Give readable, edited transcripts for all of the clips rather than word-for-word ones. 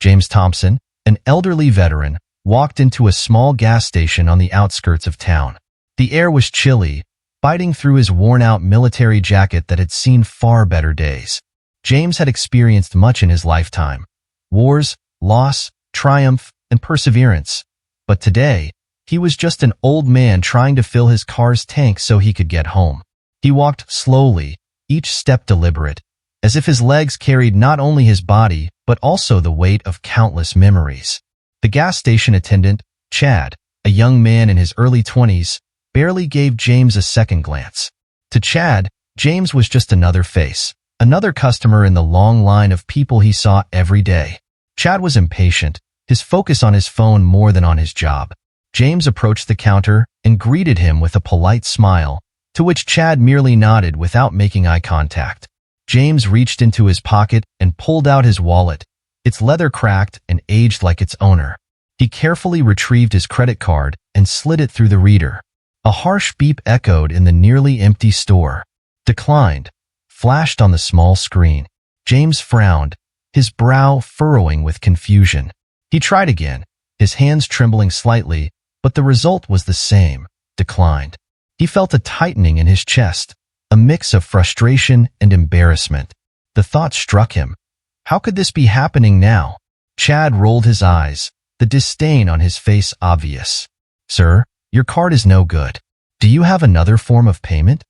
James Thompson, an elderly veteran, walked into a small gas station on the outskirts of town. The air was chilly, biting through his worn-out military jacket that had seen far better days. James had experienced much in his lifetime: wars, loss, triumph, and perseverance. But today, he was just an old man trying to fill his car's tank so he could get home. He walked slowly, each step deliberate, as if his legs carried not only his body, but also the weight of countless memories. The gas station attendant, Chad, a young man in his early 20s, barely gave James a second glance. To Chad, James was just another face, another customer in the long line of people he saw every day. Chad was impatient, his focus on his phone more than on his job. James approached the counter and greeted him with a polite smile, to which Chad merely nodded without making eye contact. James reached into his pocket and pulled out his wallet, its leather cracked and aged like its owner. He carefully retrieved his credit card and slid it through the reader. A harsh beep echoed in the nearly empty store. "Declined," flashed on the small screen. James frowned, his brow furrowing with confusion. He tried again, his hands trembling slightly, but the result was the same: declined. He felt a tightening in his chest, a mix of frustration and embarrassment. The thought struck him: how could this be happening now? Chad rolled his eyes, the disdain on his face obvious. "Sir, your card is no good. Do you have another form of payment?"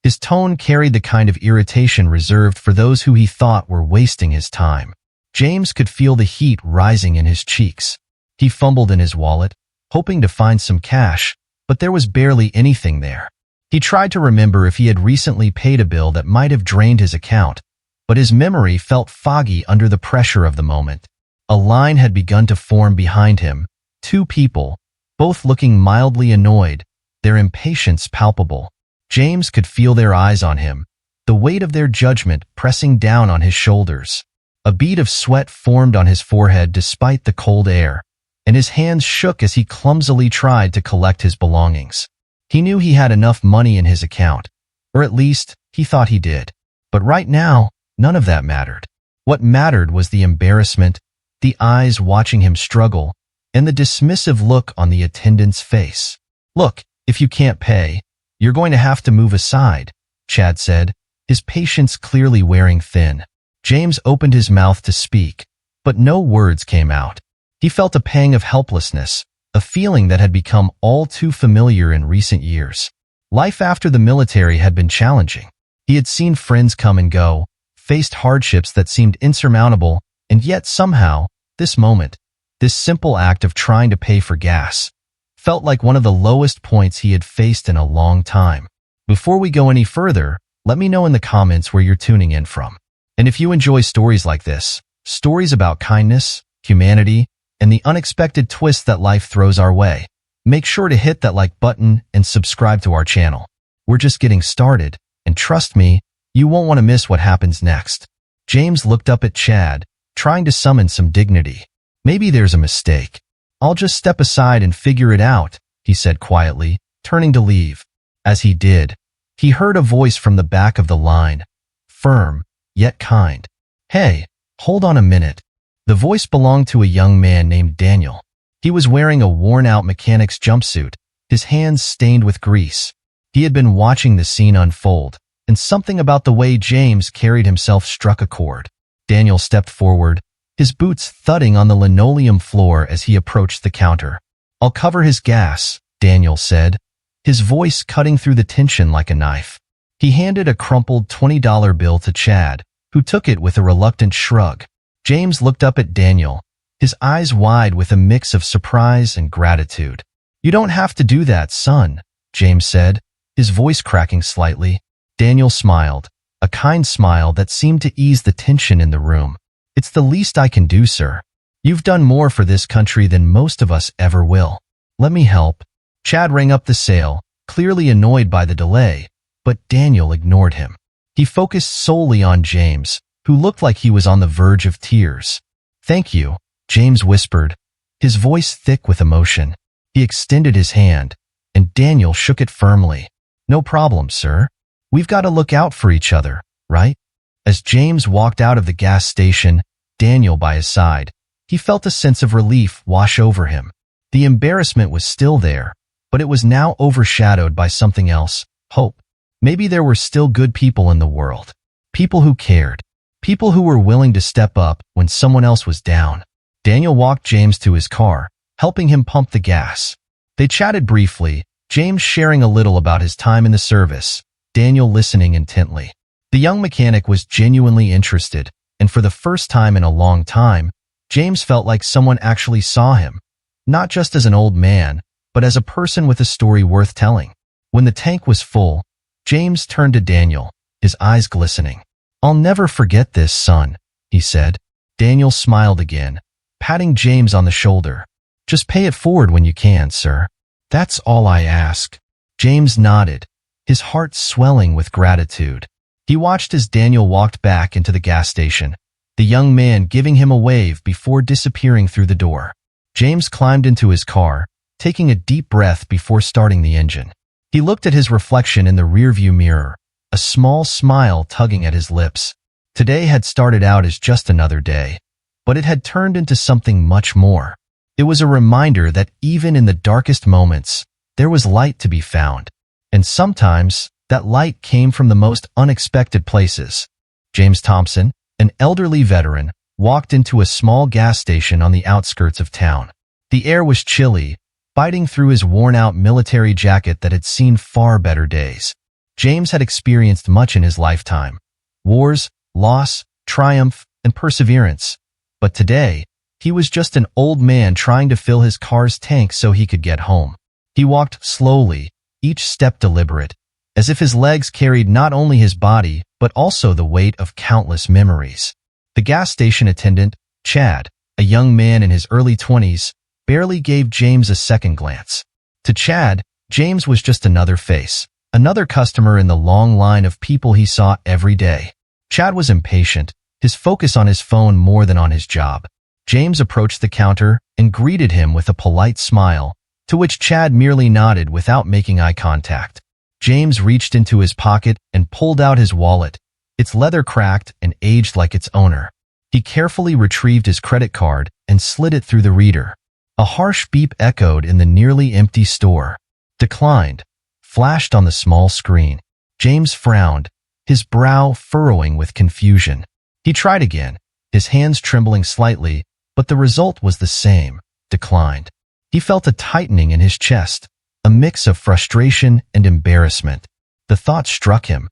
His tone carried the kind of irritation reserved for those who he thought were wasting his time. James could feel the heat rising in his cheeks. He fumbled in his wallet, hoping to find some cash, but there was barely anything there. He tried to remember if he had recently paid a bill that might have drained his account, but his memory felt foggy under the pressure of the moment. A line had begun to form behind him, two people, both looking mildly annoyed, their impatience palpable. James could feel their eyes on him, the weight of their judgment pressing down on his shoulders. A bead of sweat formed on his forehead despite the cold air, and his hands shook as he clumsily tried to collect his belongings. He knew he had enough money in his account, or at least, he thought he did. But right now, none of that mattered. What mattered was the embarrassment, the eyes watching him struggle, and the dismissive look on the attendant's face. "Look, if you can't pay, you're going to have to move aside," Chad said, his patience clearly wearing thin. James opened his mouth to speak, but no words came out. He felt a pang of helplessness, a feeling that had become all too familiar in recent years. Life after the military had been challenging. He had seen friends come and go, faced hardships that seemed insurmountable, and yet somehow, this moment, this simple act of trying to pay for gas, felt like one of the lowest points he had faced in a long time. Before we go any further, let me know in the comments where you're tuning in from. And if you enjoy stories like this, stories about kindness, humanity, and the unexpected twists that life throws our way, make sure to hit that like button and subscribe to our channel. We're just getting started, and trust me, you won't want to miss what happens next. James looked up at Chad, trying to summon some dignity. "Maybe there's a mistake. I'll just step aside and figure it out," he said quietly, turning to leave. As he did, he heard a voice from the back of the line, firm, yet kind. "Hey, hold on a minute." The voice belonged to a young man named Daniel. He was wearing a worn-out mechanic's jumpsuit, his hands stained with grease. He had been watching the scene unfold, and something about the way James carried himself struck a chord. Daniel stepped forward, his boots thudding on the linoleum floor as he approached the counter. "I'll cover his gas," Daniel said, his voice cutting through the tension like a knife. He handed a crumpled $20 bill to Chad, who took it with a reluctant shrug. James looked up at Daniel, his eyes wide with a mix of surprise and gratitude. "You don't have to do that, son," James said, his voice cracking slightly. Daniel smiled, a kind smile that seemed to ease the tension in the room. "It's the least I can do, sir. You've done more for this country than most of us ever will. Let me help." Chad rang up the sale, clearly annoyed by the delay, but Daniel ignored him. He focused solely on James, who looked like he was on the verge of tears. "Thank you," James whispered, his voice thick with emotion. He extended his hand, and Daniel shook it firmly. "No problem, sir. We've got to look out for each other, right?" As James walked out of the gas station, Daniel by his side, he felt a sense of relief wash over him. The embarrassment was still there, but it was now overshadowed by something else, hope. Maybe there were still good people in the world. People who cared. People who were willing to step up when someone else was down. Daniel walked James to his car, helping him pump the gas. They chatted briefly, James sharing a little about his time in the service, Daniel listening intently. The young mechanic was genuinely interested, and for the first time in a long time, James felt like someone actually saw him, not just as an old man, but as a person with a story worth telling. When the tank was full, James turned to Daniel, his eyes glistening. "I'll never forget this, son," he said. Daniel smiled again, patting James on the shoulder. "Just pay it forward when you can, sir. That's all I ask." James nodded, his heart swelling with gratitude. He watched as Daniel walked back into the gas station, the young man giving him a wave before disappearing through the door. James climbed into his car, taking a deep breath before starting the engine. He looked at his reflection in the rearview mirror, a small smile tugging at his lips. Today had started out as just another day, but it had turned into something much more. It was a reminder that even in the darkest moments, there was light to be found. And sometimes, that light came from the most unexpected places. James Thompson, an elderly veteran, walked into a small gas station on the outskirts of town. The air was chilly, biting through his worn-out military jacket that had seen far better days. James had experienced much in his lifetime. Wars, loss, triumph, and perseverance. But today, he was just an old man trying to fill his car's tank so he could get home. He walked slowly, each step deliberate, as if his legs carried not only his body, but also the weight of countless memories. The gas station attendant, Chad, a young man in his early 20s, barely gave James a second glance. To Chad, James was just another face, another customer in the long line of people he saw every day. Chad was impatient, his focus on his phone more than on his job. James approached the counter and greeted him with a polite smile, to which Chad merely nodded without making eye contact. James reached into his pocket and pulled out his wallet, its leather cracked and aged like its owner. He carefully retrieved his credit card and slid it through the reader. A harsh beep echoed in the nearly empty store. "Declined," flashed on the small screen. James frowned, his brow furrowing with confusion. He tried again, his hands trembling slightly, but the result was the same, declined. He felt a tightening in his chest, a mix of frustration and embarrassment. The thought struck him.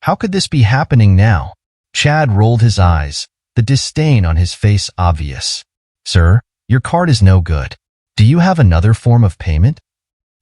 How could this be happening now? Chad rolled his eyes, the disdain on his face obvious. "Sir, your card is no good. Do you have another form of payment?"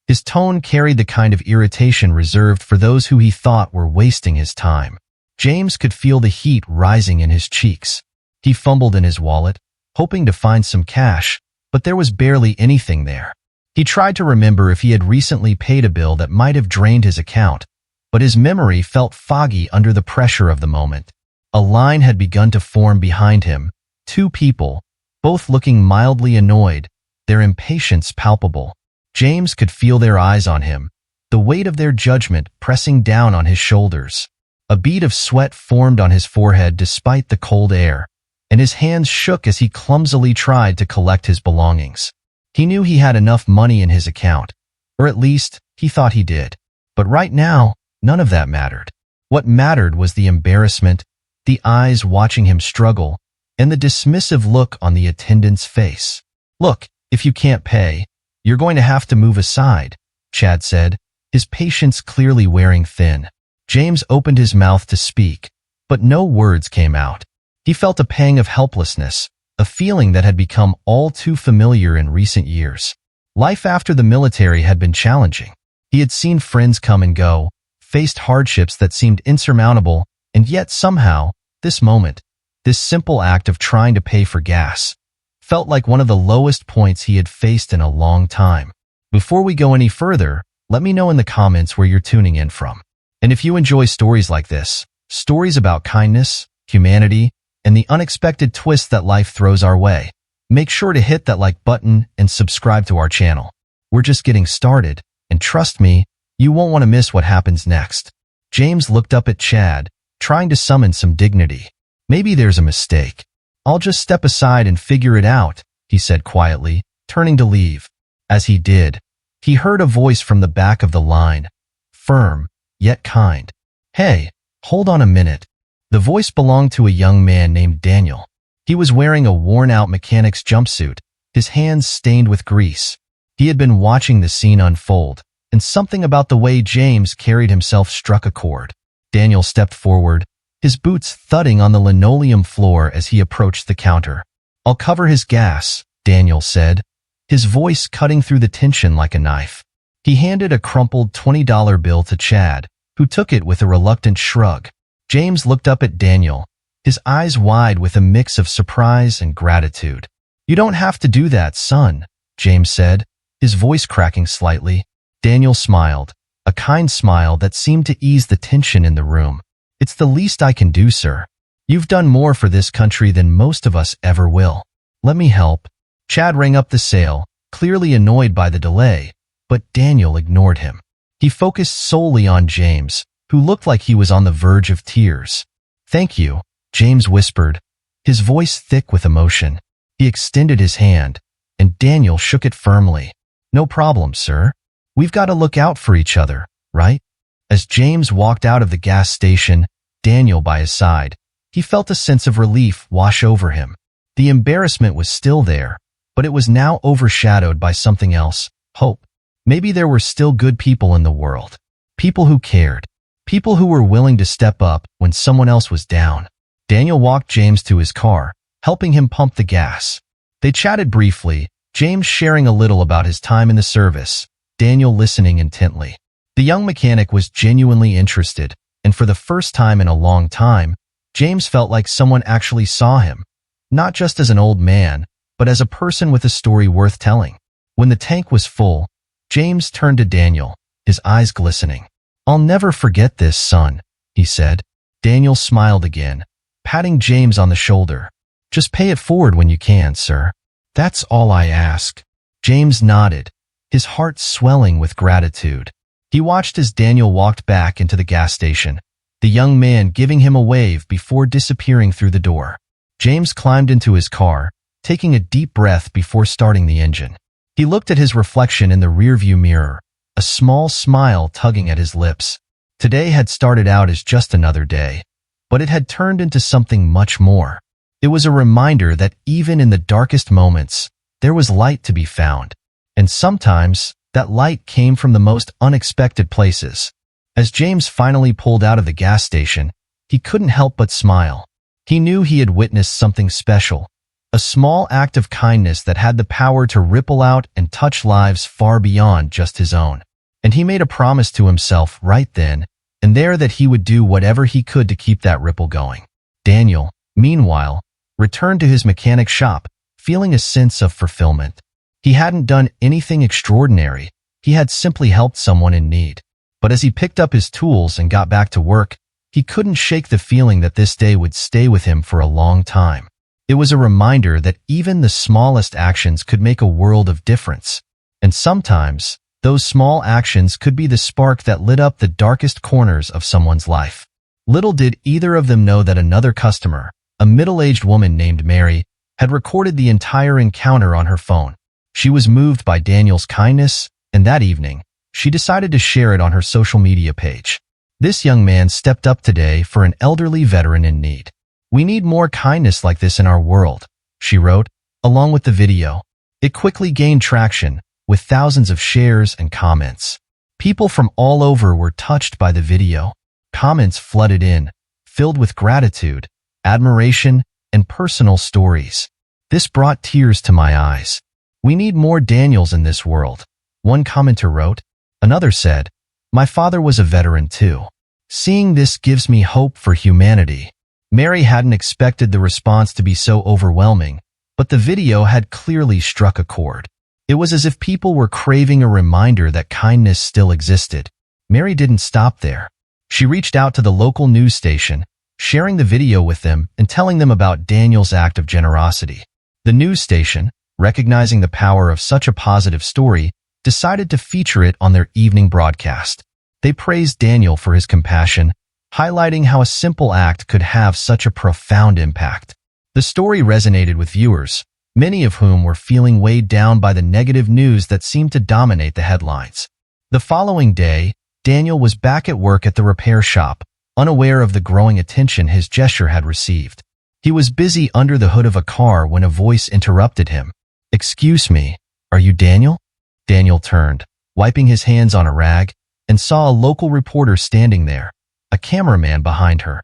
His tone carried the kind of irritation reserved for those who he thought were wasting his time. James could feel the heat rising in his cheeks. He fumbled in his wallet, hoping to find some cash, but there was barely anything there. He tried to remember if he had recently paid a bill that might have drained his account, but his memory felt foggy under the pressure of the moment. A line had begun to form behind him, two people, both looking mildly annoyed, their impatience palpable. James could feel their eyes on him, the weight of their judgment pressing down on his shoulders. A bead of sweat formed on his forehead despite the cold air, and his hands shook as he clumsily tried to collect his belongings. He knew he had enough money in his account, or at least, he thought he did. But right now, none of that mattered. What mattered was the embarrassment, the eyes watching him struggle, and the dismissive look on the attendant's face. "Look, if you can't pay, you're going to have to move aside," Chad said, his patience clearly wearing thin. James opened his mouth to speak, but no words came out. He felt a pang of helplessness, a feeling that had become all too familiar in recent years. Life after the military had been challenging. He had seen friends come and go, faced hardships that seemed insurmountable, and yet somehow, this moment, this simple act of trying to pay for gas, felt like one of the lowest points he had faced in a long time. Before we go any further, let me know in the comments where you're tuning in from. And if you enjoy stories like this, stories about kindness, humanity, and the unexpected twists that life throws our way, make sure to hit that like button and subscribe to our channel. We're just getting started, and trust me, you won't want to miss what happens next. James looked up at Chad, trying to summon some dignity. "Maybe there's a mistake. "I'll just step aside and figure it out," he said quietly, turning to leave. As he did, he heard a voice from the back of the line, firm, yet kind. "Hey, hold on a minute." The voice belonged to a young man named Daniel. He was wearing a worn-out mechanic's jumpsuit, his hands stained with grease. He had been watching the scene unfold, and something about the way James carried himself struck a chord. Daniel stepped forward, his boots thudding on the linoleum floor as he approached the counter. "I'll cover his gas," Daniel said, his voice cutting through the tension like a knife. He handed a crumpled $20 bill to Chad, who took it with a reluctant shrug. James looked up at Daniel, his eyes wide with a mix of surprise and gratitude. "You don't have to do that, son," James said, his voice cracking slightly. Daniel smiled, a kind smile that seemed to ease the tension in the room. "It's the least I can do, sir. You've done more for this country than most of us ever will. Let me help." Chad rang up the sale, clearly annoyed by the delay, but Daniel ignored him. He focused solely on James, who looked like he was on the verge of tears. "Thank you," James whispered, his voice thick with emotion. He extended his hand, and Daniel shook it firmly. "No problem, sir. We've got to look out for each other, right?" As James walked out of the gas station, Daniel by his side, he felt a sense of relief wash over him. The embarrassment was still there, but it was now overshadowed by something else, hope. Maybe there were still good people in the world. People who cared. People who were willing to step up when someone else was down. Daniel walked James to his car, helping him pump the gas. They chatted briefly, James sharing a little about his time in the service, Daniel listening intently. The young mechanic was genuinely interested, and for the first time in a long time, James felt like someone actually saw him, not just as an old man, but as a person with a story worth telling. When the tank was full, James turned to Daniel, his eyes glistening. "I'll never forget this, son," he said. Daniel smiled again, patting James on the shoulder. "Just pay it forward when you can, sir. That's all I ask." James nodded, his heart swelling with gratitude. He watched as Daniel walked back into the gas station, the young man giving him a wave before disappearing through the door. James climbed into his car, taking a deep breath before starting the engine. He looked at his reflection in the rearview mirror, a small smile tugging at his lips. Today had started out as just another day, but it had turned into something much more. It was a reminder that even in the darkest moments, there was light to be found. And sometimes, that light came from the most unexpected places. As James finally pulled out of the gas station, he couldn't help but smile. He knew he had witnessed something special, a small act of kindness that had the power to ripple out and touch lives far beyond just his own. And he made a promise to himself right then and there that he would do whatever he could to keep that ripple going. Daniel, meanwhile, returned to his mechanic shop, feeling a sense of fulfillment. He hadn't done anything extraordinary, he had simply helped someone in need. But as he picked up his tools and got back to work, he couldn't shake the feeling that this day would stay with him for a long time. It was a reminder that even the smallest actions could make a world of difference. And sometimes, those small actions could be the spark that lit up the darkest corners of someone's life. Little did either of them know that another customer, a middle-aged woman named Mary, had recorded the entire encounter on her phone. She was moved by Daniel's kindness, and that evening, she decided to share it on her social media page. "This young man stepped up today for an elderly veteran in need. We need more kindness like this in our world," she wrote, along with the video. It quickly gained traction, with thousands of shares and comments. People from all over were touched by the video. Comments flooded in, filled with gratitude, admiration, and personal stories. "This brought tears to my eyes. We need more Daniels in this world," one commenter wrote. Another said, "My father was a veteran too. Seeing this gives me hope for humanity." Mary hadn't expected the response to be so overwhelming, but the video had clearly struck a chord. It was as if people were craving a reminder that kindness still existed. Mary didn't stop there. She reached out to the local news station, sharing the video with them and telling them about Daniel's act of generosity. The news station, recognizing the power of such a positive story, decided to feature it on their evening broadcast. They praised Daniel for his compassion, highlighting how a simple act could have such a profound impact. The story resonated with viewers, many of whom were feeling weighed down by the negative news that seemed to dominate the headlines. The following day, Daniel was back at work at the repair shop, unaware of the growing attention his gesture had received. He was busy under the hood of a car when a voice interrupted him. "Excuse me, are you Daniel?" Daniel turned, wiping his hands on a rag, and saw a local reporter standing there, a cameraman behind her.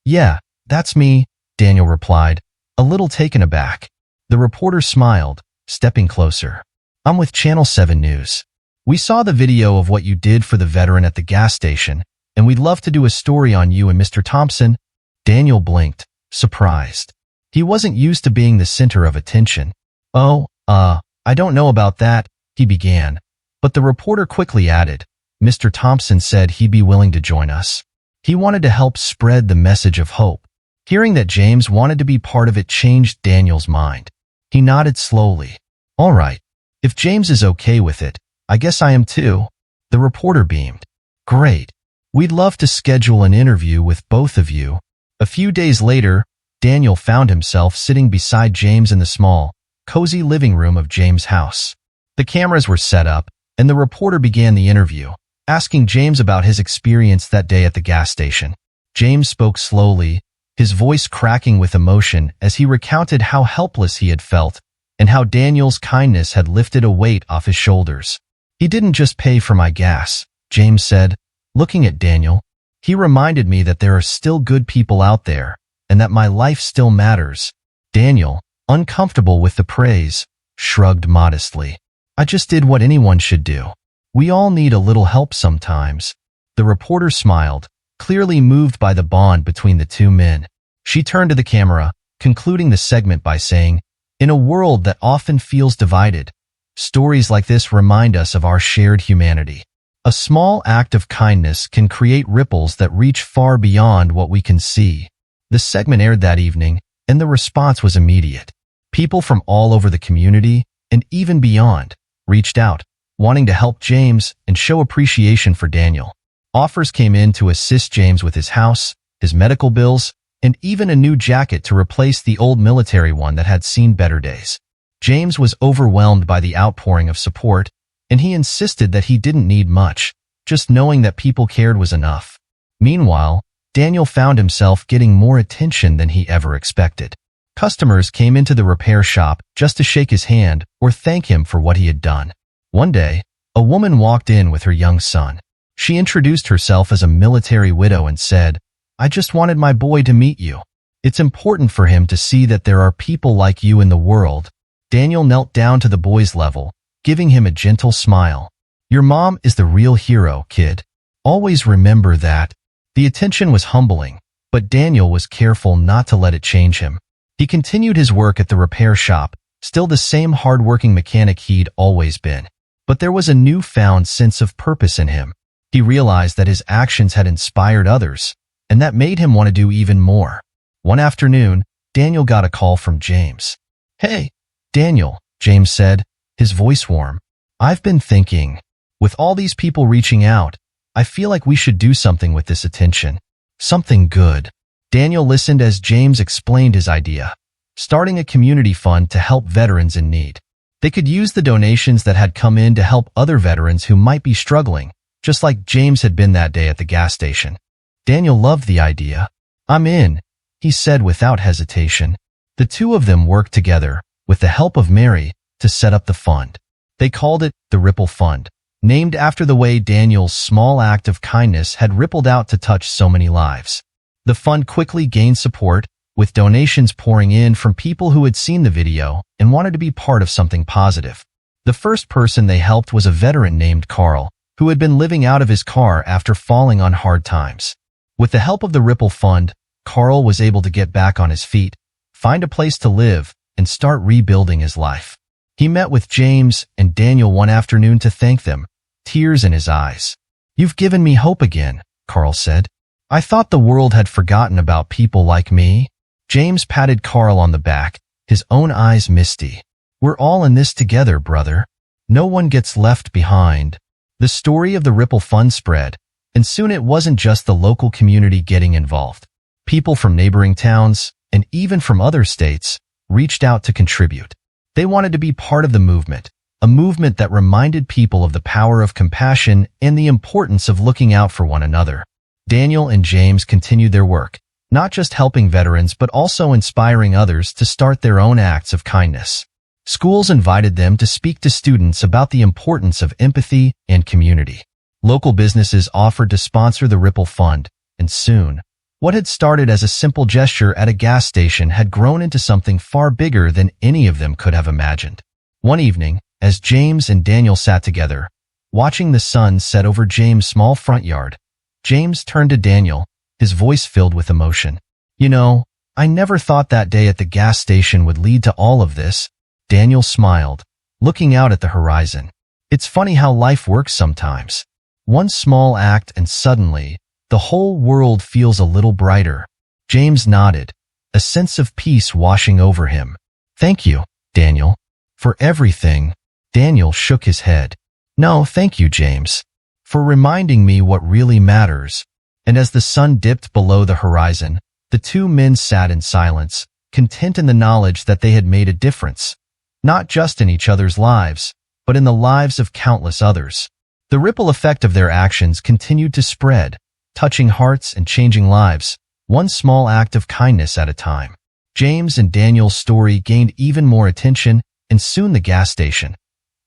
Yeah, that's me," Daniel replied, a little taken aback. The reporter smiled, stepping closer. "I'm with Channel 7 News. We saw the video of what you did for the veteran at the gas station, and we'd love to do a story on you and Mr. Thompson." Daniel blinked, surprised. He wasn't used to being the center of attention. I don't know about that," he began. But the reporter quickly added, "Mr. Thompson said he'd be willing to join us. He wanted to help spread the message of hope." Hearing that James wanted to be part of it changed Daniel's mind. He nodded slowly. "All right. If James is okay with it, I guess I am too." The reporter beamed. "Great. We'd love to schedule an interview with both of you." A few days later, Daniel found himself sitting beside James in the small, cozy living room of James' house. The cameras were set up, and the reporter began the interview, asking James about his experience that day at the gas station. James spoke slowly, his voice cracking with emotion as he recounted how helpless he had felt and how Daniel's kindness had lifted a weight off his shoulders. "He didn't just pay for my gas," James said, looking at Daniel. "He reminded me that there are still good people out there and that my life still matters." Daniel, uncomfortable with the praise, shrugged modestly. "I just did what anyone should do. We all need a little help sometimes." The reporter smiled, clearly moved by the bond between the two men. She turned to the camera, concluding the segment by saying, "In a world that often feels divided, stories like this remind us of our shared humanity. A small act of kindness can create ripples that reach far beyond what we can see." The segment aired that evening, and the response was immediate. People from all over the community, and even beyond, reached out, wanting to help James and show appreciation for Daniel. Offers came in to assist James with his house, his medical bills, and even a new jacket to replace the old military one that had seen better days. James was overwhelmed by the outpouring of support, and he insisted that he didn't need much, just knowing that people cared was enough. Meanwhile, Daniel found himself getting more attention than he ever expected. Customers came into the repair shop just to shake his hand or thank him for what he had done. One day, a woman walked in with her young son. She introduced herself as a military widow and said, "I just wanted my boy to meet you. It's important for him to see that there are people like you in the world." Daniel knelt down to the boy's level, giving him a gentle smile. "Your mom is the real hero, kid. Always remember that." The attention was humbling, but Daniel was careful not to let it change him. He continued his work at the repair shop, still the same hard-working mechanic he'd always been. But there was a newfound sense of purpose in him. He realized that his actions had inspired others, and that made him want to do even more. One afternoon, Daniel got a call from James. "Hey, Daniel," James said, his voice warm. "I've been thinking, with all these people reaching out, I feel like we should do something with this attention. Something good." Daniel listened as James explained his idea, starting a community fund to help veterans in need. They could use the donations that had come in to help other veterans who might be struggling, just like James had been that day at the gas station. Daniel loved the idea. "I'm in," he said without hesitation. The two of them worked together, with the help of Mary, to set up the fund. They called it the Ripple Fund, named after the way Daniel's small act of kindness had rippled out to touch so many lives. The fund quickly gained support, with donations pouring in from people who had seen the video and wanted to be part of something positive. The first person they helped was a veteran named Carl, who had been living out of his car after falling on hard times. With the help of the Ripple Fund, Carl was able to get back on his feet, find a place to live, and start rebuilding his life. He met with James and Daniel one afternoon to thank them, tears in his eyes. "You've given me hope again," Carl said. "I thought the world had forgotten about people like me." James patted Carl on the back, his own eyes misty. "We're all in this together, brother. No one gets left behind." The story of the Ripple Fund spread, and soon it wasn't just the local community getting involved. People from neighboring towns, and even from other states, reached out to contribute. They wanted to be part of the movement, a movement that reminded people of the power of compassion and the importance of looking out for one another. Daniel and James continued their work, not just helping veterans but also inspiring others to start their own acts of kindness. Schools invited them to speak to students about the importance of empathy and community. Local businesses offered to sponsor the Ripple Fund, and soon, what had started as a simple gesture at a gas station had grown into something far bigger than any of them could have imagined. One evening, as James and Daniel sat together, watching the sun set over James' small front yard, James turned to Daniel, his voice filled with emotion. "You know, I never thought that day at the gas station would lead to all of this." Daniel smiled, looking out at the horizon. "It's funny how life works sometimes. One small act and suddenly, the whole world feels a little brighter." James nodded, a sense of peace washing over him. "Thank you, Daniel, for everything." Daniel shook his head. "No, thank you, James, for reminding me what really matters." And as the sun dipped below the horizon, the two men sat in silence, content in the knowledge that they had made a difference, not just in each other's lives, but in the lives of countless others. The ripple effect of their actions continued to spread, touching hearts and changing lives, one small act of kindness at a time. James and Daniel's story gained even more attention, and soon the gas station,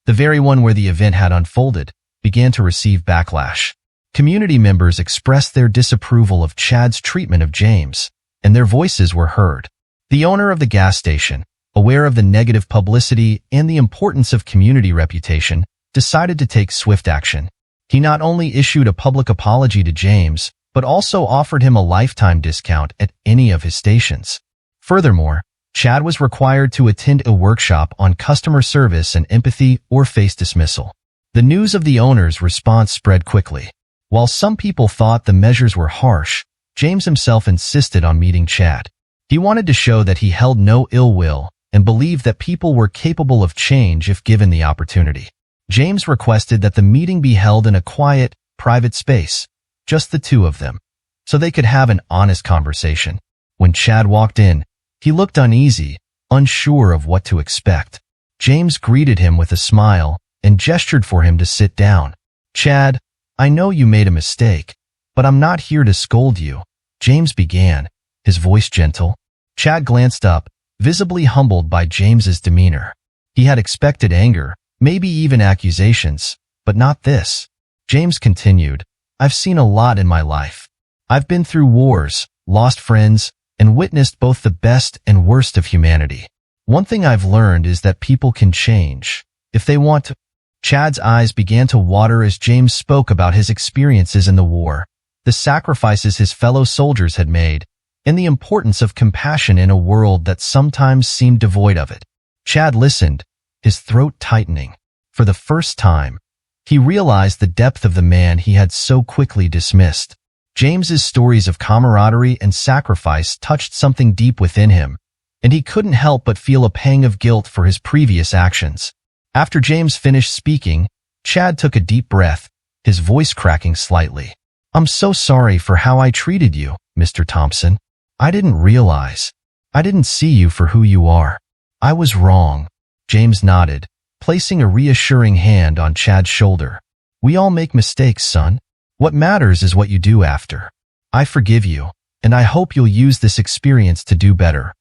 the very one where the event had unfolded, began to receive backlash. Community members expressed their disapproval of Chad's treatment of James, and their voices were heard. The owner of the gas station, aware of the negative publicity and the importance of community reputation, decided to take swift action. He not only issued a public apology to James, but also offered him a lifetime discount at any of his stations. Furthermore, Chad was required to attend a workshop on customer service and empathy or face dismissal. The news of the owner's response spread quickly. While some people thought the measures were harsh, James himself insisted on meeting Chad. He wanted to show that he held no ill will and believed that people were capable of change if given the opportunity. James requested that the meeting be held in a quiet, private space, just the two of them, so they could have an honest conversation. When Chad walked in, he looked uneasy, unsure of what to expect. James greeted him with a smile and gestured for him to sit down. "Chad, I know you made a mistake, but I'm not here to scold you," James began, his voice gentle. Chad glanced up, visibly humbled by James's demeanor. He had expected anger, maybe even accusations, but not this. James continued, "I've seen a lot in my life. I've been through wars, lost friends, and witnessed both the best and worst of humanity. One thing I've learned is that people can change, if they want to." Chad's eyes began to water as James spoke about his experiences in the war, the sacrifices his fellow soldiers had made, and the importance of compassion in a world that sometimes seemed devoid of it. Chad listened, his throat tightening. For the first time, he realized the depth of the man he had so quickly dismissed. James's stories of camaraderie and sacrifice touched something deep within him, and he couldn't help but feel a pang of guilt for his previous actions. After James finished speaking, Chad took a deep breath, his voice cracking slightly. "I'm so sorry for how I treated you, Mr. Thompson. I didn't realize. I didn't see you for who you are. I was wrong." James nodded, placing a reassuring hand on Chad's shoulder. "We all make mistakes, son. What matters is what you do after. I forgive you, and I hope you'll use this experience to do better,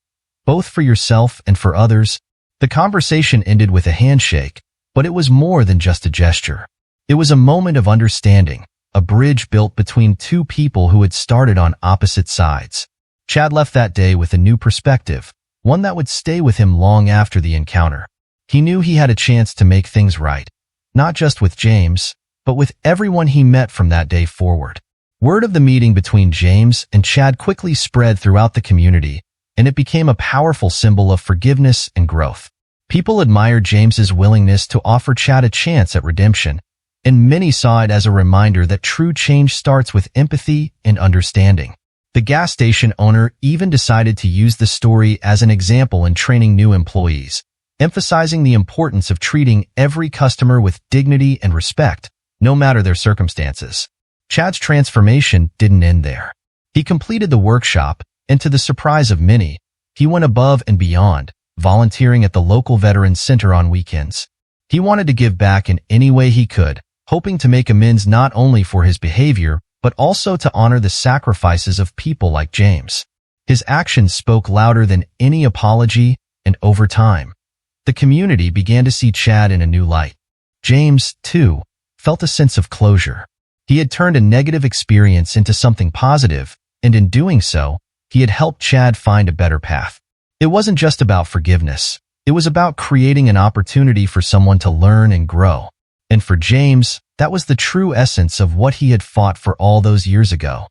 both for yourself and for others." The conversation ended with a handshake, but it was more than just a gesture. It was a moment of understanding, a bridge built between two people who had started on opposite sides. Chad left that day with a new perspective, one that would stay with him long after the encounter. He knew he had a chance to make things right, not just with James, but with everyone he met from that day forward. Word of the meeting between James and Chad quickly spread throughout the community, and it became a powerful symbol of forgiveness and growth. People admired James's willingness to offer Chad a chance at redemption, and many saw it as a reminder that true change starts with empathy and understanding. The gas station owner even decided to use the story as an example in training new employees, emphasizing the importance of treating every customer with dignity and respect, no matter their circumstances. Chad's transformation didn't end there. He completed the workshop, and to the surprise of many, He went above and beyond, volunteering at the local Veterans Center on weekends. He wanted to give back in any way he could, hoping to make amends not only for his behavior, but also to honor the sacrifices of people like James. His actions spoke louder than any apology, and over time, the community began to see Chad in a new light. James, too, felt a sense of closure. He had turned a negative experience into something positive, and in doing so, he had helped Chad find a better path. It wasn't just about forgiveness. It was about creating an opportunity for someone to learn and grow. And for James, that was the true essence of what he had fought for all those years ago.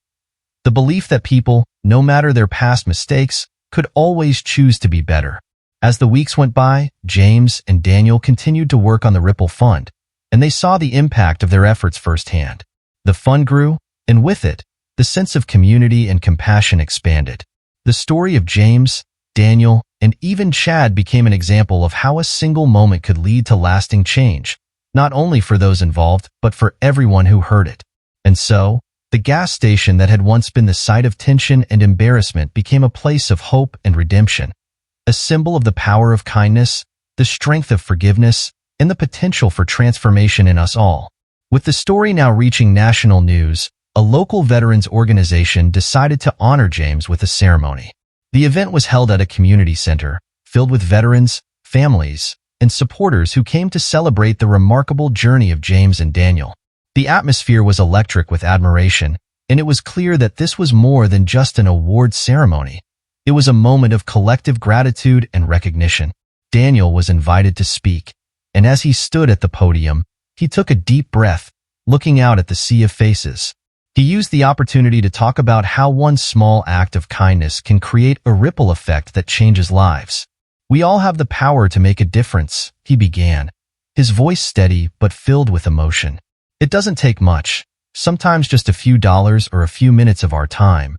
The belief that people, no matter their past mistakes, could always choose to be better. As the weeks went by, James and Daniel continued to work on the Ripple Fund, and they saw the impact of their efforts firsthand. The fund grew, and with it, the sense of community and compassion expanded. The story of James, Daniel, and even Chad became an example of how a single moment could lead to lasting change, not only for those involved, but for everyone who heard it. And so, the gas station that had once been the site of tension and embarrassment became a place of hope and redemption, a symbol of the power of kindness, the strength of forgiveness, and the potential for transformation in us all. With the story now reaching national news, a local veterans organization decided to honor James with a ceremony. The event was held at a community center, filled with veterans, families, and supporters who came to celebrate the remarkable journey of James and Daniel. The atmosphere was electric with admiration, and it was clear that this was more than just an award ceremony. It was a moment of collective gratitude and recognition. Daniel was invited to speak, and as he stood at the podium, he took a deep breath, looking out at the sea of faces. He used the opportunity to talk about how one small act of kindness can create a ripple effect that changes lives. "We all have the power to make a difference," he began, his voice steady but filled with emotion. "It doesn't take much, sometimes just a few dollars or a few minutes of our time,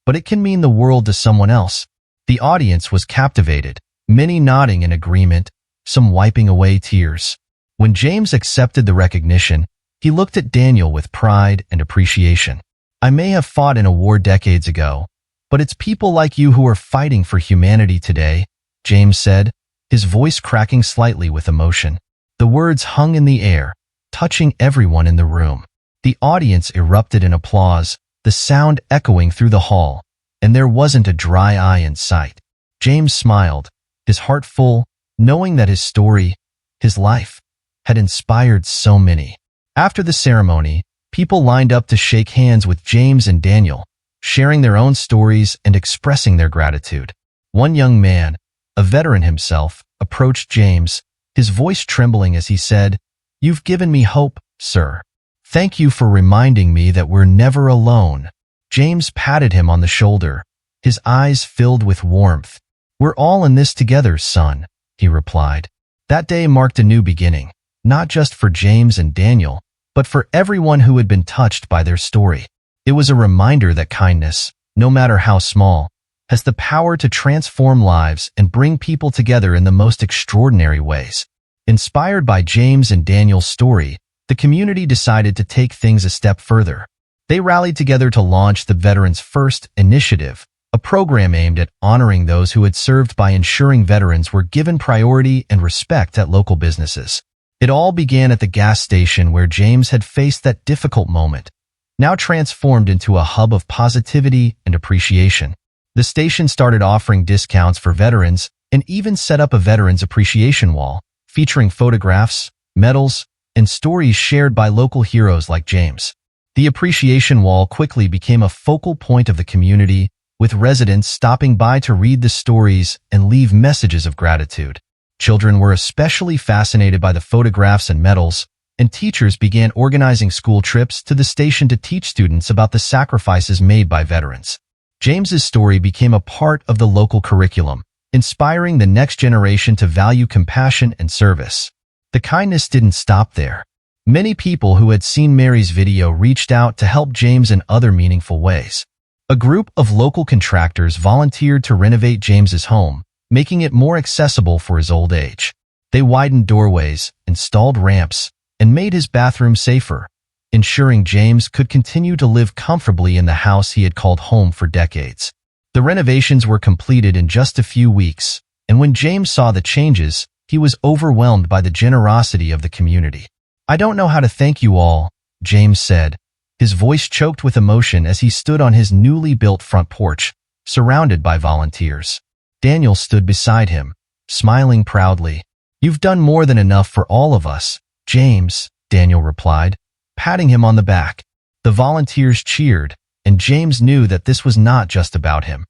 but it can mean the world to someone else." The audience was captivated, many nodding in agreement, some wiping away tears. When James accepted the recognition, he looked at Daniel with pride and appreciation. "I may have fought in a war decades ago, but it's people like you who are fighting for humanity today," James said, his voice cracking slightly with emotion. The words hung in the air, touching everyone in the room. The audience erupted in applause, the sound echoing through the hall, and there wasn't a dry eye in sight. James smiled, his heart full, knowing that his story, his life, had inspired so many. After the ceremony, people lined up to shake hands with James and Daniel, sharing their own stories and expressing their gratitude. One young man, a veteran himself, approached James, his voice trembling as he said, "You've given me hope, sir. Thank you for reminding me that we're never alone." James patted him on the shoulder, his eyes filled with warmth. "We're all in this together, son," he replied. That day marked a new beginning, not just for James and Daniel, but for everyone who had been touched by their story. It was a reminder that kindness, no matter how small, has the power to transform lives and bring people together in the most extraordinary ways. Inspired by James and Daniel's story, the community decided to take things a step further. They rallied together to launch the Veterans First initiative, a program aimed at honoring those who had served by ensuring veterans were given priority and respect at local businesses. It all began at the gas station where James had faced that difficult moment, now transformed into a hub of positivity and appreciation. The station started offering discounts for veterans and even set up a Veterans Appreciation Wall, featuring photographs, medals, and stories shared by local heroes like James. The Appreciation Wall quickly became a focal point of the community, with residents stopping by to read the stories and leave messages of gratitude. Children were especially fascinated by the photographs and medals, and teachers began organizing school trips to the station to teach students about the sacrifices made by veterans. James's story became a part of the local curriculum, inspiring the next generation to value compassion and service. The kindness didn't stop there. Many people who had seen Mary's video reached out to help James in other meaningful ways. A group of local contractors volunteered to renovate James's home, making it more accessible for his old age. They widened doorways, installed ramps, and made his bathroom safer, ensuring James could continue to live comfortably in the house he had called home for decades. The renovations were completed in just a few weeks, and when James saw the changes, he was overwhelmed by the generosity of the community. "I don't know how to thank you all," James said, his voice choked with emotion as he stood on his newly built front porch, surrounded by volunteers. Daniel stood beside him, smiling proudly. "You've done more than enough for all of us, James," Daniel replied, patting him on the back. The volunteers cheered, and James knew that this was not just about him.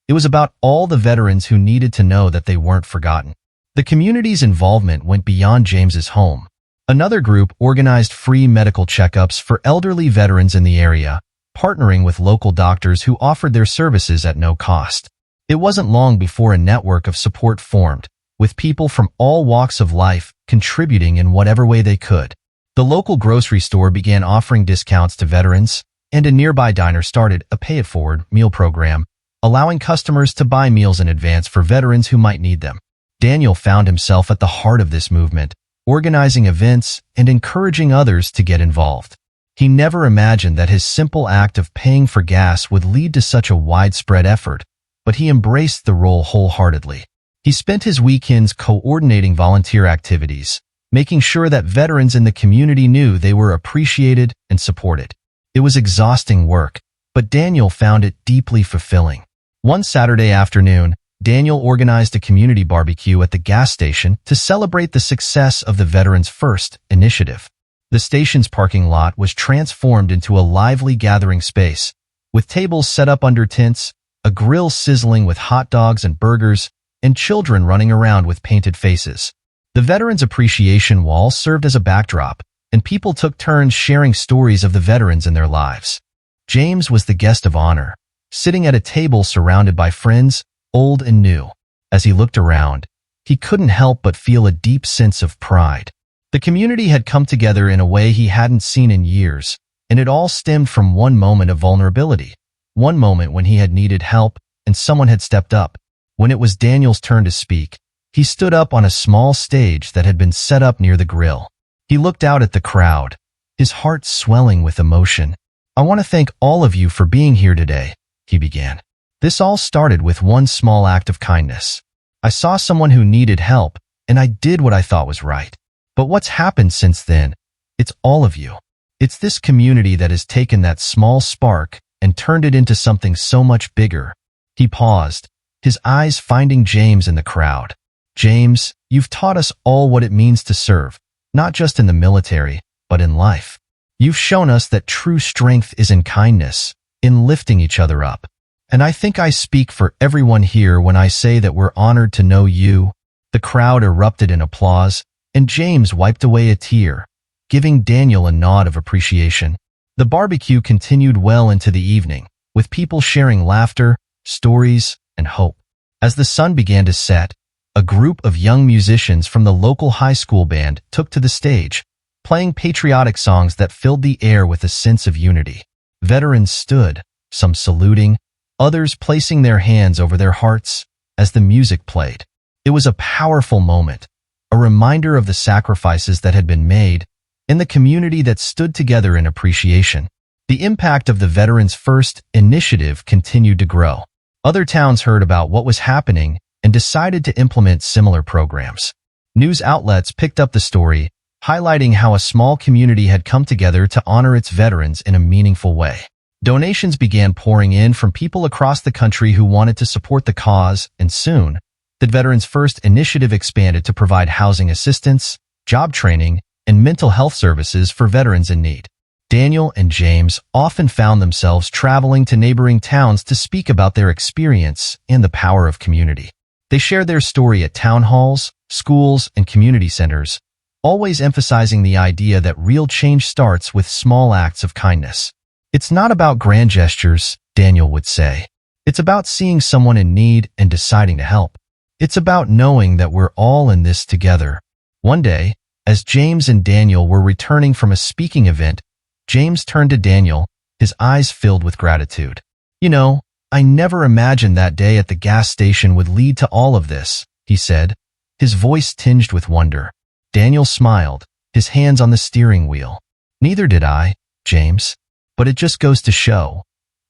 It was about all the veterans who needed to know that they weren't forgotten. The community's involvement went beyond James's home. Another group organized free medical checkups for elderly veterans in the area, partnering with local doctors who offered their services at no cost. It wasn't long before a network of support formed, with people from all walks of life contributing in whatever way they could. The local grocery store began offering discounts to veterans, and a nearby diner started a pay-it-forward meal program, allowing customers to buy meals in advance for veterans who might need them. Daniel found himself at the heart of this movement, organizing events and encouraging others to get involved. He never imagined that his simple act of paying for gas would lead to such a widespread effort, but he embraced the role wholeheartedly. He spent his weekends coordinating volunteer activities, making sure that veterans in the community knew they were appreciated and supported. It was exhausting work, but Daniel found it deeply fulfilling. One Saturday afternoon, Daniel organized a community barbecue at the gas station to celebrate the success of the Veterans First initiative. The station's parking lot was transformed into a lively gathering space, with tables set up under tents, a grill sizzling with hot dogs and burgers, and children running around with painted faces. The Veterans Appreciation Wall served as a backdrop, and people took turns sharing stories of the veterans in their lives. James was the guest of honor, sitting at a table surrounded by friends, old and new. As he looked around, he couldn't help but feel a deep sense of pride. The community had come together in a way he hadn't seen in years, and it all stemmed from one moment of vulnerability, one moment when he had needed help and someone had stepped up. When it was Daniel's turn to speak, he stood up on a small stage that had been set up near the grill. He looked out at the crowd, his heart swelling with emotion. "I want to thank all of you for being here today," he began. "This all started with one small act of kindness. I saw someone who needed help, and I did what I thought was right. But what's happened since then? It's all of you. It's this community that has taken that small spark and turned it into something so much bigger." He paused, his eyes finding James in the crowd. "James, you've taught us all what it means to serve, not just in the military, but in life. You've shown us that true strength is in kindness, in lifting each other up. And I think I speak for everyone here when I say that we're honored to know you." The crowd erupted in applause, and James wiped away a tear, giving Daniel a nod of appreciation. The barbecue continued well into the evening, with people sharing laughter, stories, and hope. As the sun began to set, a group of young musicians from the local high school band took to the stage, playing patriotic songs that filled the air with a sense of unity. Veterans stood, some saluting, others placing their hands over their hearts as the music played. It was a powerful moment, a reminder of the sacrifices that had been made and the community that stood together in appreciation. The impact of the Veterans First initiative continued to grow. Other towns heard about what was happening and decided to implement similar programs. News outlets picked up the story, highlighting how a small community had come together to honor its veterans in a meaningful way. Donations began pouring in from people across the country who wanted to support the cause, and soon, the Veterans First initiative expanded to provide housing assistance, job training, and mental health services for veterans in need. Daniel and James often found themselves traveling to neighboring towns to speak about their experience and the power of community. They shared their story at town halls, schools, and community centers, always emphasizing the idea that real change starts with small acts of kindness. "It's not about grand gestures," Daniel would say. "It's about seeing someone in need and deciding to help. It's about knowing that we're all in this together." One day, as James and Daniel were returning from a speaking event, James turned to Daniel, his eyes filled with gratitude. "You know, I never imagined that day at the gas station would lead to all of this," he said, his voice tinged with wonder. Daniel smiled, his hands on the steering wheel. "Neither did I, James. But it just goes to show,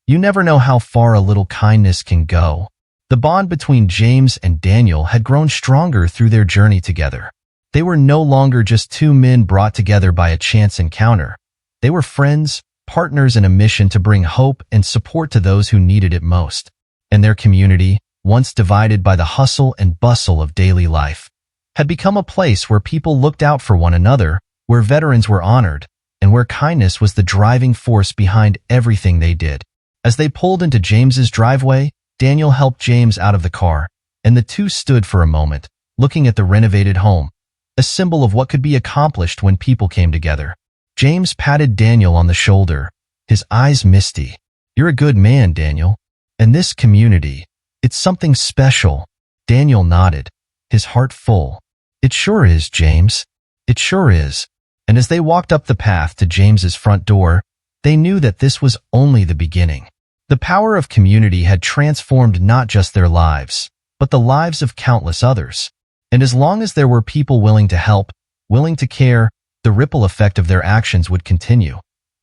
You never know how far a little kindness can go. The bond between James and Daniel had grown stronger through their journey together. They were no longer just two men brought together by a chance encounter. They were friends, partners in a mission to bring hope and support to those who needed it most. And their community, once divided by the hustle and bustle of daily life, had become a place where people looked out for one another, where veterans were honored, and where kindness was the driving force behind everything they did. As they pulled into James's driveway, Daniel helped James out of the car, and the two stood for a moment, looking at the renovated home, a symbol of what could be accomplished when people came together. James patted Daniel on the shoulder, his eyes misty. "You're a good man, Daniel. And this community, it's something special." Daniel nodded, his heart full. "It sure is, James. It sure is." And as they walked up the path to James's front door, they knew that this was only the beginning. The power of community had transformed not just their lives, but the lives of countless others. And as long as there were people willing to help, willing to care, the ripple effect of their actions would continue,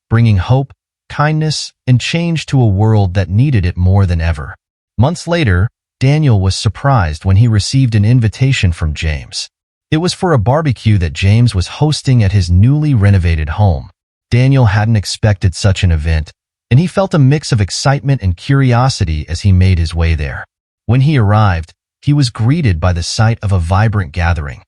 bringing hope, kindness, and change to a world that needed it more than ever. Months later, Daniel was surprised when he received an invitation from James. It was for a barbecue that James was hosting at his newly renovated home. Daniel hadn't expected such an event, and he felt a mix of excitement and curiosity as he made his way there. When he arrived, he was greeted by the sight of a vibrant gathering,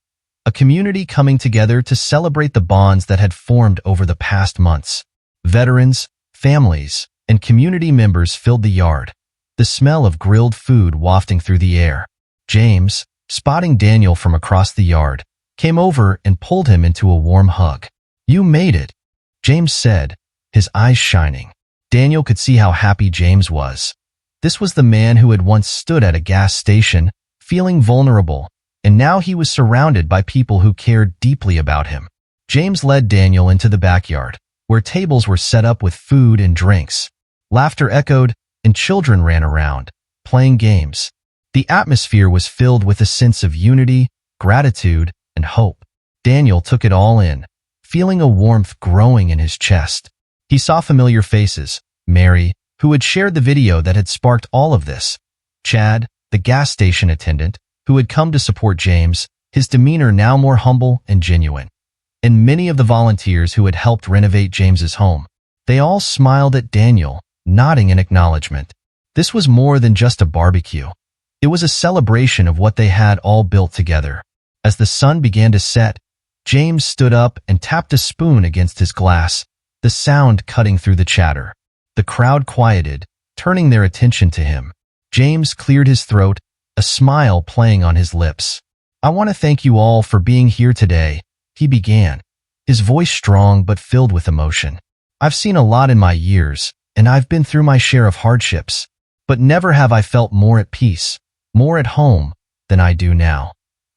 a community coming together to celebrate the bonds that had formed over the past months. Veterans, families, and community members filled the yard, the smell of grilled food wafting through the air. James, spotting Daniel from across the yard, came over and pulled him into a warm hug. "You made it," James said, his eyes shining. Daniel could see how happy James was. This was the man who had once stood at a gas station, feeling vulnerable, and now he was surrounded by people who cared deeply about him. James led Daniel into the backyard, where tables were set up with food and drinks. Laughter echoed, and children ran around, playing games. The atmosphere was filled with a sense of unity, gratitude, and hope. Daniel took it all in, feeling a warmth growing in his chest. He saw familiar faces: Mary, who had shared the video that had sparked all of this; Chad, the gas station attendant, who had come to support James, his demeanor now more humble and genuine; and many of the volunteers who had helped renovate James's home. They all smiled at Daniel, nodding in acknowledgement. This was more than just a barbecue. It was a celebration of what they had all built together. As the sun began to set, James stood up and tapped a spoon against his glass, the sound cutting through the chatter. The crowd quieted, turning their attention to him. James cleared his throat, a smile playing on his lips. "I want to thank you all for being here today," he began, his voice strong but filled with emotion. "I've seen a lot in my years, and I've been through my share of hardships, but never have I felt more at peace, more at home, than I do now.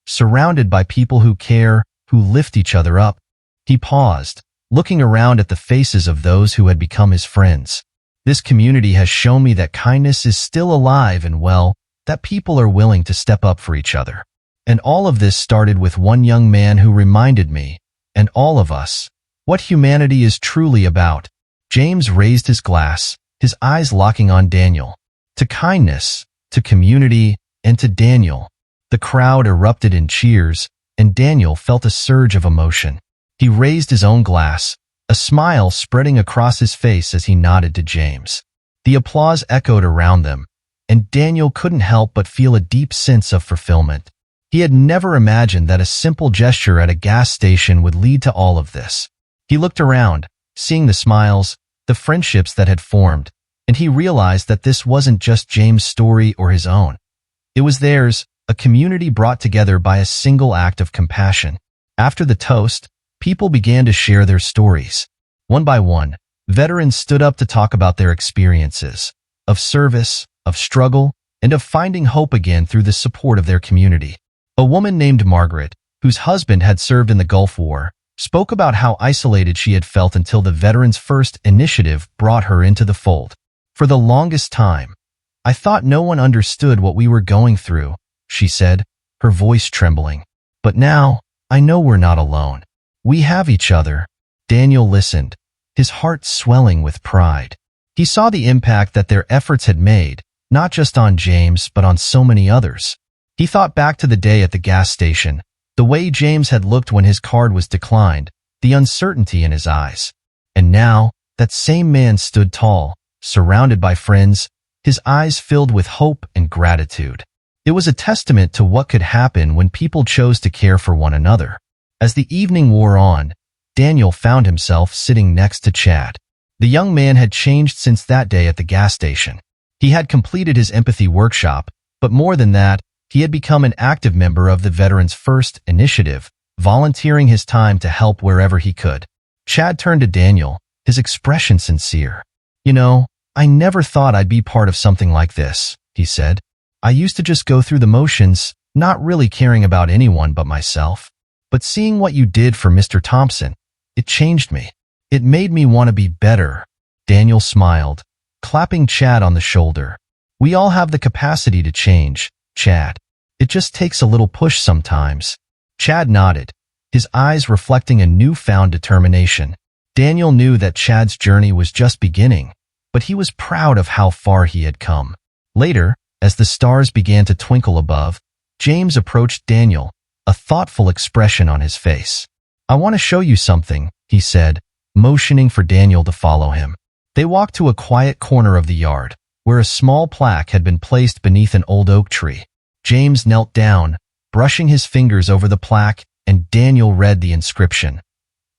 Surrounded by people who care, who lift each other up." He paused, looking around at the faces of those who had become his friends. "This community has shown me that kindness is still alive and well, that people are willing to step up for each other. And all of this started with one young man who reminded me, and all of us, what humanity is truly about." James raised his glass, his eyes locking on Daniel. To kindness, to community, and to Daniel. The crowd erupted in cheers, and Daniel felt a surge of emotion. He raised his own glass, a smile spreading across his face as he nodded to James. The applause echoed around them, and Daniel couldn't help but feel a deep sense of fulfillment. He had never imagined that a simple gesture at a gas station would lead to all of this. He looked around, seeing the smiles, the friendships that had formed, and he realized that this wasn't just James' story or his own. It was theirs, a community brought together by a single act of compassion. After the toast, people began to share their stories. One by one, veterans stood up to talk about their experiences, of service, of struggle, and of finding hope again through the support of their community. A woman named Margaret, whose husband had served in the Gulf War, spoke about how isolated she had felt until the Veterans First initiative brought her into the fold. "For the longest time, I thought no one understood what we were going through," she said, her voice trembling. "But now, I know we're not alone. We have each other." Daniel listened, his heart swelling with pride. He saw the impact that their efforts had made, not just on James but on so many others. He thought back to the day at the gas station, the way James had looked when his card was declined, the uncertainty in his eyes. And now, that same man stood tall, surrounded by friends, his eyes filled with hope and gratitude. It was a testament to what could happen when people chose to care for one another. As the evening wore on, Daniel found himself sitting next to Chad. The young man had changed since that day at the gas station. He had completed his empathy workshop, but more than that, he had become an active member of the Veterans First initiative, volunteering his time to help wherever he could. Chad turned to Daniel, his expression sincere. "You know, I never thought I'd be part of something like this," he said. "I used to just go through the motions, not really caring about anyone but myself. But seeing what you did for Mr. Thompson, it changed me. It made me want to be better." Daniel smiled, clapping Chad on the shoulder. "We all have the capacity to change, Chad. It just takes a little push sometimes." Chad nodded, his eyes reflecting a newfound determination. Daniel knew that Chad's journey was just beginning, but he was proud of how far he had come. Later, as the stars began to twinkle above, James approached Daniel, a thoughtful expression on his face. "I want to show you something," he said, motioning for Daniel to follow him. They walked to a quiet corner of the yard, where a small plaque had been placed beneath an old oak tree. James knelt down, brushing his fingers over the plaque, and Daniel read the inscription.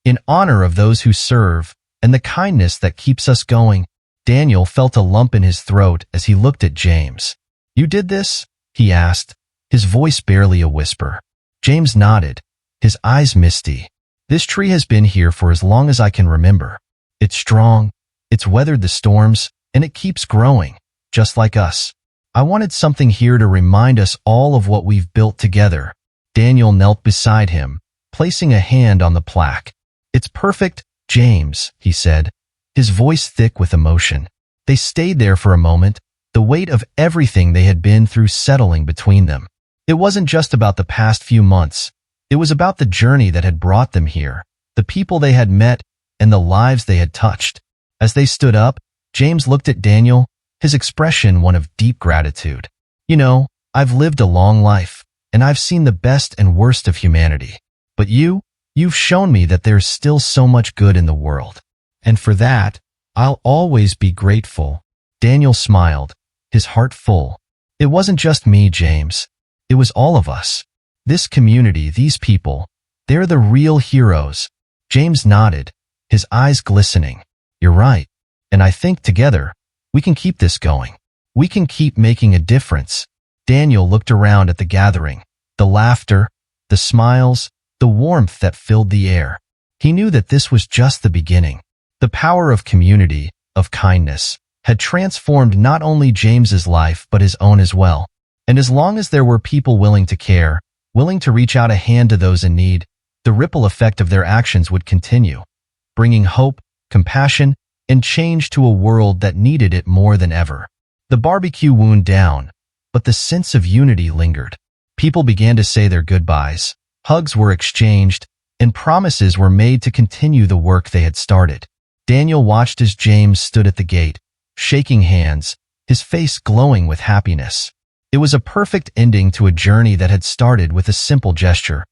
"In honor of those who serve, and the kindness that keeps us going." Daniel felt a lump in his throat as he looked at James. "You did this?" he asked, his voice barely a whisper. James nodded, his eyes misty. "This tree has been here for as long as I can remember. It's strong, it's weathered the storms, and it keeps growing, just like us. I wanted something here to remind us all of what we've built together." Daniel knelt beside him, placing a hand on the plaque. "It's perfect, James," he said, his voice thick with emotion. They stayed there for a moment, the weight of everything they had been through settling between them. It wasn't just about the past few months. It was about the journey that had brought them here, the people they had met, and the lives they had touched. As they stood up, James looked at Daniel, his expression one of deep gratitude. "You know, I've lived a long life, and I've seen the best and worst of humanity. But you've shown me that there's still so much good in the world. And for that, I'll always be grateful." Daniel smiled, his heart full. "It wasn't just me, James. It was all of us. This community, these people, they're the real heroes." James nodded, his eyes glistening. "You're right. And I think together, we can keep this going. We can keep making a difference." Daniel looked around at the gathering, the laughter, the smiles, the warmth that filled the air. He knew that this was just the beginning. The power of community, of kindness, had transformed not only James's life but his own as well. And as long as there were people willing to care, willing to reach out a hand to those in need, the ripple effect of their actions would continue, bringing hope, compassion, and change to a world that needed it more than ever. The barbecue wound down, but the sense of unity lingered. People began to say their goodbyes, hugs were exchanged, and promises were made to continue the work they had started. Daniel watched as James stood at the gate, shaking hands, his face glowing with happiness. It was a perfect ending to a journey that had started with a simple gesture,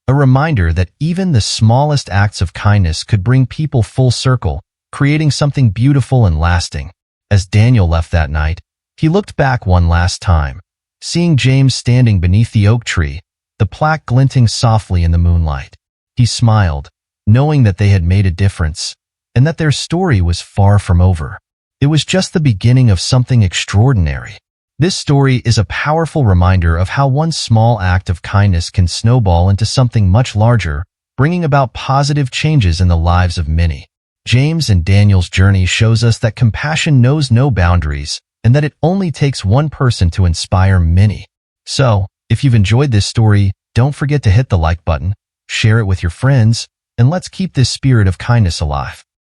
a reminder that even the smallest acts of kindness could bring people full circle, creating something beautiful and lasting. As Daniel left that night, he looked back one last time, seeing James standing beneath the oak tree, the plaque glinting softly in the moonlight. He smiled, knowing that they had made a difference, and that their story was far from over. It was just the beginning of something extraordinary. This story is a powerful reminder of how one small act of kindness can snowball into something much larger, bringing about positive changes in the lives of many. James and Daniel's journey shows us that compassion knows no boundaries, and that it only takes one person to inspire many. So, if you've enjoyed this story, don't forget to hit the like button, share it with your friends, and let's keep this spirit of kindness alive.